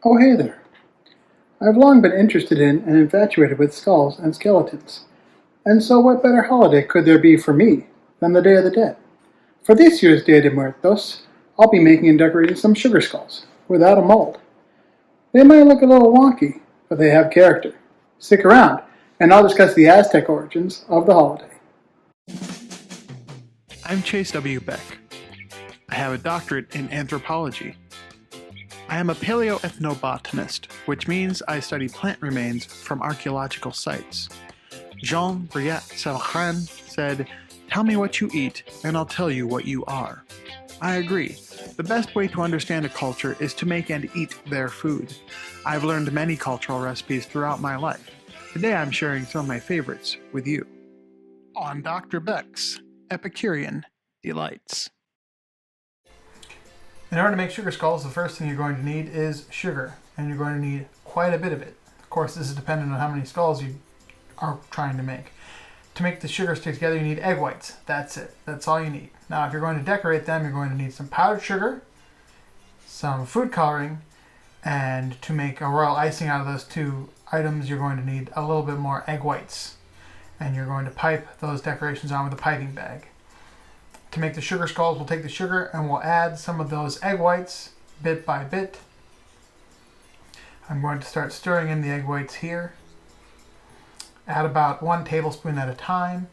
Oh, hey there. I've long been interested in and infatuated with skulls and skeletons. And so what better holiday could there be for me than the Day of the Dead? For this year's Dia de Muertos, I'll be making and decorating some sugar skulls, without a mold. They might look a little wonky, but they have character. Stick around, and I'll discuss the Aztec origins of the holiday. I'm Chase W. Beck. I have a doctorate in anthropology. I am a paleoethnobotanist, which means I study plant remains from archaeological sites. Jean-Brillat Savarin said, "Tell me what you eat, and I'll tell you what you are." I agree. The best way to understand a culture is to make and eat their food. I've learned many cultural recipes throughout my life. Today I'm sharing some of my favorites with you. On Dr. Beck's Epicurean Delights. In order to make sugar skulls, the first thing you're going to need is sugar, and you're going to need quite a bit of it. Of course, this is dependent on how many skulls you are trying to make. To make the sugar stick together, you need egg whites. That's it. That's all you need. Now, if you're going to decorate them, you're going to need some powdered sugar, some food coloring, and to make a royal icing out of those two items, you're going to need a little bit more egg whites. And you're going to pipe those decorations on with a piping bag. To make the sugar skulls, we'll take the sugar and we'll add some of those egg whites bit by bit. I'm going to start stirring in the egg whites here. Add about 1 tablespoon at a time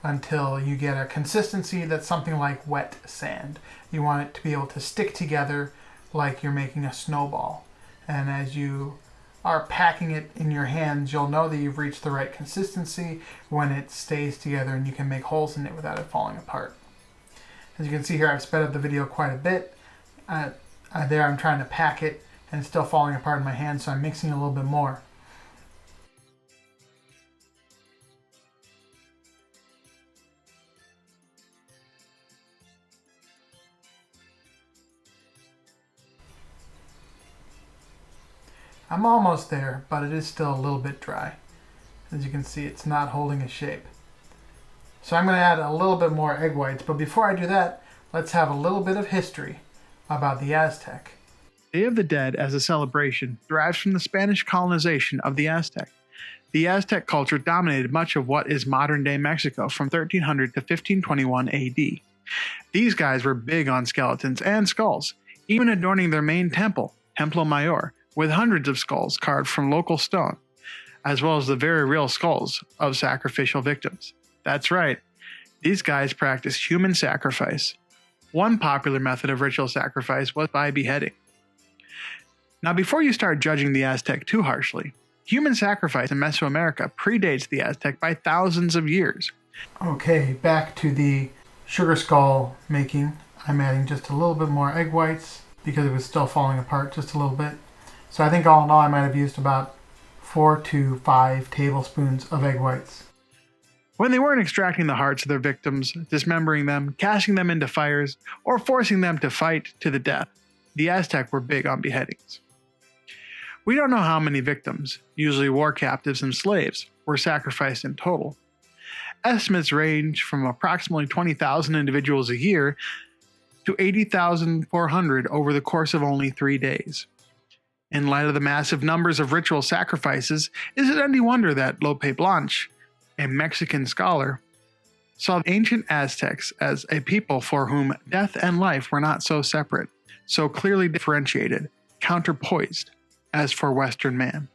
until you get a consistency that's something like wet sand. You want it to be able to stick together like you're making a snowball. And as you are packing it in your hands, you'll know that you've reached the right consistency when it stays together and you can make holes in it without it falling apart. As you can see here, I've sped up the video quite a bit. There I'm trying to pack it and it's still falling apart in my hand, so I'm mixing a little bit more. I'm almost there, but it is still a little bit dry. As you can see, it's not holding a shape. So I'm going to add a little bit more egg whites, but before I do that, let's have a little bit of history about the Aztec. Day of the Dead as a celebration derives from the Spanish colonization of the Aztec. The Aztec culture dominated much of what is modern-day Mexico from 1300 to 1521 AD. These guys were big on skeletons and skulls, even adorning their main temple, Templo Mayor, with hundreds of skulls carved from local stone, as well as the very real skulls of sacrificial victims. That's right, these guys practiced human sacrifice. One popular method of ritual sacrifice was by beheading. Now, before you start judging the Aztec too harshly, human sacrifice in Mesoamerica predates the Aztec by thousands of years. Okay, back to the sugar skull making. I'm adding just a little bit more egg whites because it was still falling apart just a little bit. So I think all in all I might have used about 4 to 5 tablespoons of egg whites. When they weren't extracting the hearts of their victims, dismembering them, casting them into fires, or forcing them to fight to the death, the Aztec were big on beheadings. We don't know how many victims, usually war captives and slaves, were sacrificed in total. Estimates range from approximately 20,000 individuals a year to 80,400 over the course of only 3 days. In light of the massive numbers of ritual sacrifices, is it any wonder that Lope Blanche, a Mexican scholar, saw ancient Aztecs as a people for whom death and life were not so separate, so clearly differentiated, counterpoised, as for Western man.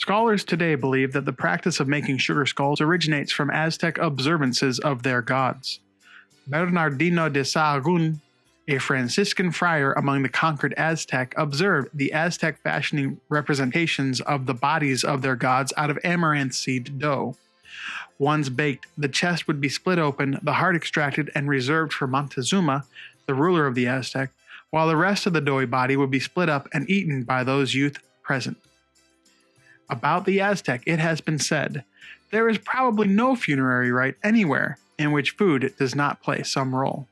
Scholars today believe that the practice of making sugar skulls originates from Aztec observances of their gods. Bernardino de Sahagún, a Franciscan friar among the conquered Aztec, observed the Aztec fashioning representations of the bodies of their gods out of amaranth seed dough. Once baked, the chest would be split open, the heart extracted and reserved for Montezuma, the ruler of the Aztec, while the rest of the doughy body would be split up and eaten by those youth present. About the Aztec, it has been said, there is probably no funerary rite anywhere in which food does not play some role.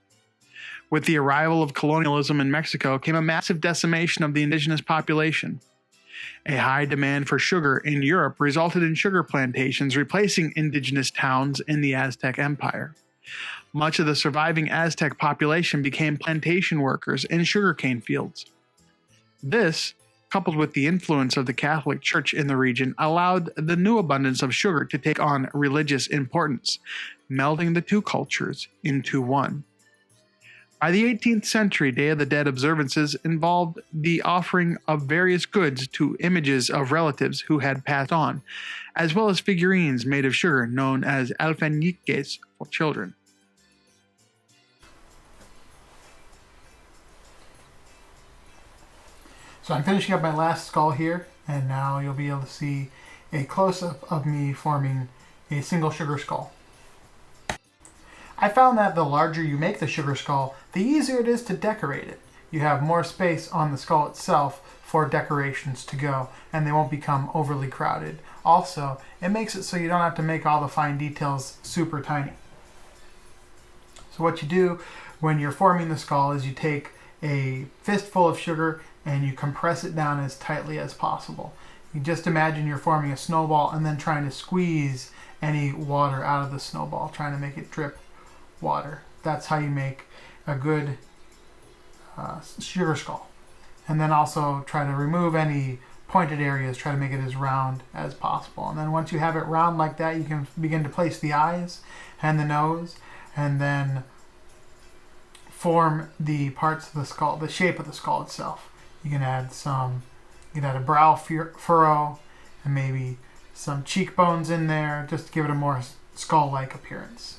With the arrival of colonialism in Mexico came a massive decimation of the indigenous population. A high demand for sugar in Europe resulted in sugar plantations replacing indigenous towns in the Aztec Empire. Much of the surviving Aztec population became plantation workers in sugarcane fields. This, coupled with the influence of the Catholic Church in the region, allowed the new abundance of sugar to take on religious importance, melding the two cultures into one. By the 18th century, Day of the Dead observances involved the offering of various goods to images of relatives who had passed on, as well as figurines made of sugar known as alfeñiques for children. So I'm finishing up my last skull here, and now you'll be able to see a close-up of me forming a single sugar skull. I found that the larger you make the sugar skull, the easier it is to decorate it. You have more space on the skull itself for decorations to go, and they won't become overly crowded. Also, it makes it so you don't have to make all the fine details super tiny. So what you do when you're forming the skull is you take a fistful of sugar and you compress it down as tightly as possible. You just imagine you're forming a snowball and then trying to squeeze any water out of the snowball, trying to make it drip water. That's how you make a good sugar skull. And then also try to remove any pointed areas, try to make it as round as possible. And then once you have it round like that, you can begin to place the eyes and the nose, and then form the parts of the skull, the shape of the skull itself. You can add a brow furrow and maybe some cheekbones in there just to give it a more skull-like appearance.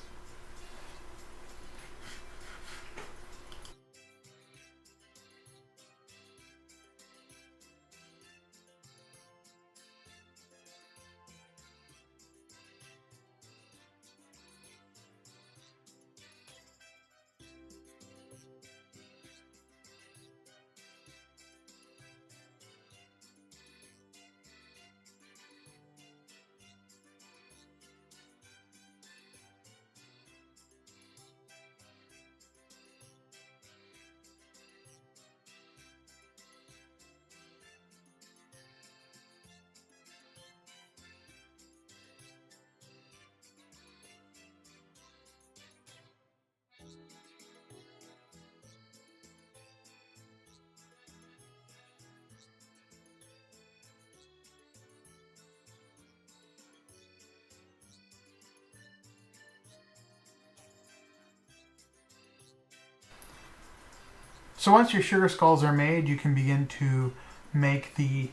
So once your sugar skulls are made, you can begin to make the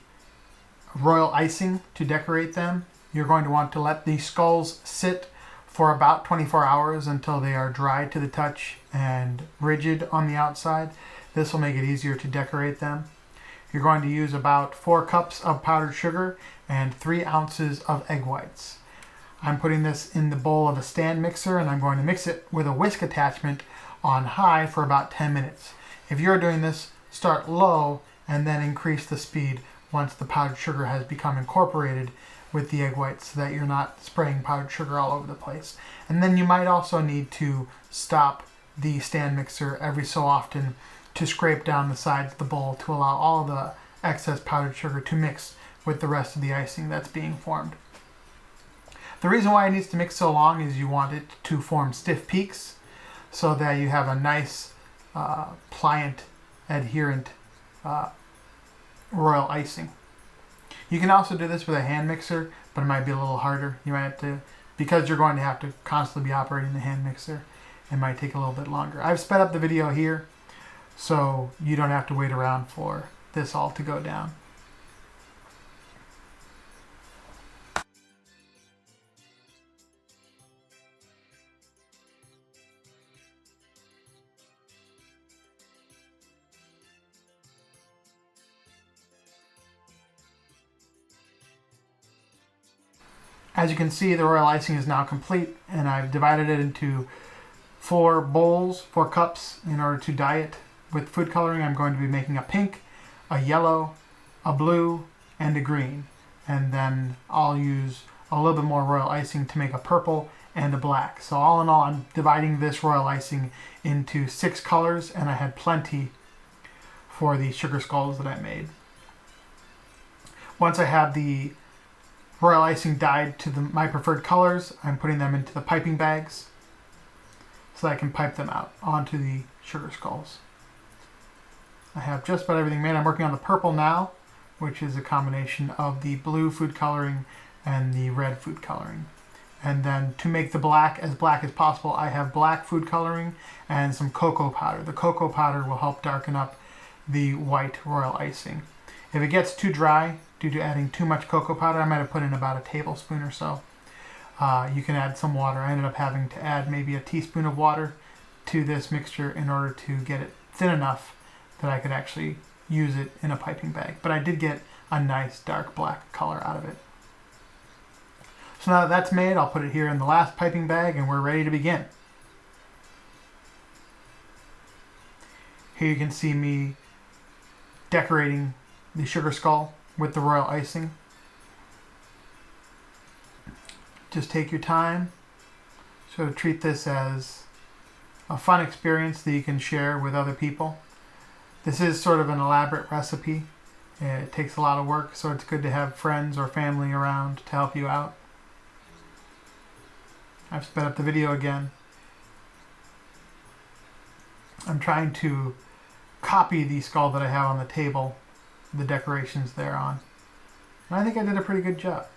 royal icing to decorate them. You're going to want to let the skulls sit for about 24 hours until they are dry to the touch and rigid on the outside. This will make it easier to decorate them. You're going to use about 4 cups of powdered sugar and 3 ounces of egg whites. I'm putting this in the bowl of a stand mixer, and I'm going to mix it with a whisk attachment on high for about 10 minutes. If you're doing this, start low and then increase the speed once the powdered sugar has become incorporated with the egg whites so that you're not spraying powdered sugar all over the place. And then you might also need to stop the stand mixer every so often to scrape down the sides of the bowl to allow all the excess powdered sugar to mix with the rest of the icing that's being formed. The reason why it needs to mix so long is you want it to form stiff peaks so that you have a nice pliant, adherent royal icing. You can also do this with a hand mixer, but it might be a little harder. You might have to, because you're going to have to constantly be operating the hand mixer, it might take a little bit longer. I've sped up the video here so you don't have to wait around for this all to go down. As you can see, the royal icing is now complete, and I've divided it into 4 bowls, 4 cups, in order to dye it. With food coloring, I'm going to be making a pink, a yellow, a blue, and a green. And then I'll use a little bit more royal icing to make a purple and a black. So all in all, I'm dividing this royal icing into 6 colors, and I had plenty for the sugar skulls that I made. Once I have the royal icing dyed to my preferred colors, I'm putting them into the piping bags so I can pipe them out onto the sugar skulls. I have just about everything made. I'm working on the purple now, which is a combination of the blue food coloring and the red food coloring. And then to make the black as possible, I have black food coloring and some cocoa powder. The cocoa powder will help darken up the white royal icing. If it gets too dry due to adding too much cocoa powder, I might have put in about a tablespoon or so. You can add some water. I ended up having to add maybe a teaspoon of water to this mixture in order to get it thin enough that I could actually use it in a piping bag. But I did get a nice dark black color out of it. So now that that's made, I'll put it here in the last piping bag and we're ready to begin. Here you can see me decorating the sugar skull with the royal icing. Just take your time. So treat this as a fun experience that you can share with other people. This is sort of an elaborate recipe. It takes a lot of work, so it's good to have friends or family around to help you out. I've sped up the video again. I'm trying to copy the skull that I have on the table, the decorations thereon. And I think I did a pretty good job.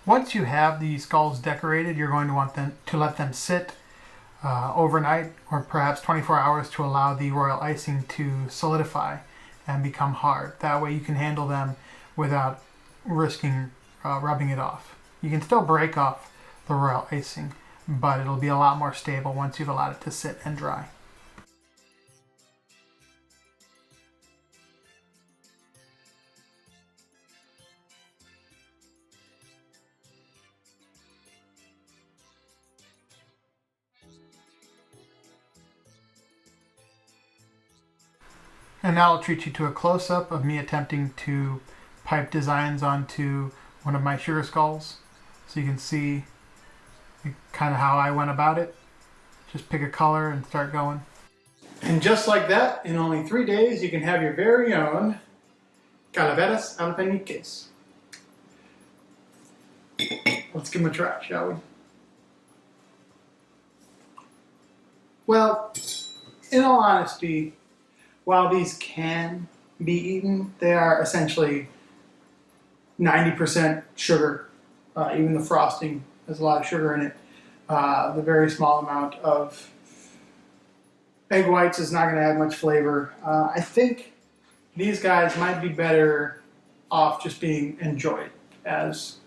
Once you have the skulls decorated, you're going to want to let them sit overnight or perhaps 24 hours to allow the royal icing to solidify and become hard. That way you can handle them without risking rubbing it off. You can still break off the royal icing, but it'll be a lot more stable once you've allowed it to sit and dry. And now I'll treat you to a close-up of me attempting to pipe designs onto one of my sugar skulls. So you can see kind of how I went about it. Just pick a color and start going. And just like that, in only 3 days, you can have your very own calaveras alpeniques. Let's give them a try, shall we? Well, in all honesty, while these can be eaten, they are essentially 90% sugar. Even the frosting has a lot of sugar in it. The very small amount of egg whites is not going to add much flavor. I think these guys might be better off just being enjoyed as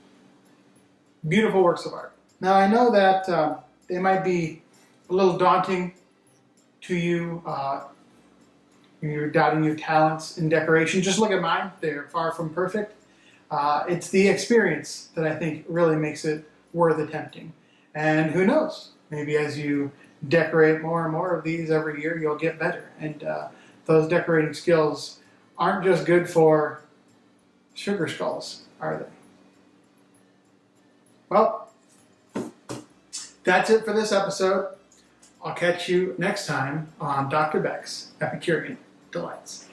beautiful works of art. Now I know that they might be a little daunting to you. You're doubting your talents in decoration. Just look at mine. They're far from perfect. It's the experience that I think really makes it worth attempting. And who knows? Maybe as you decorate more and more of these every year, you'll get better. And those decorating skills aren't just good for sugar skulls, are they? Well, that's it for this episode. I'll catch you next time on Dr. Beck's Epicurean Delights.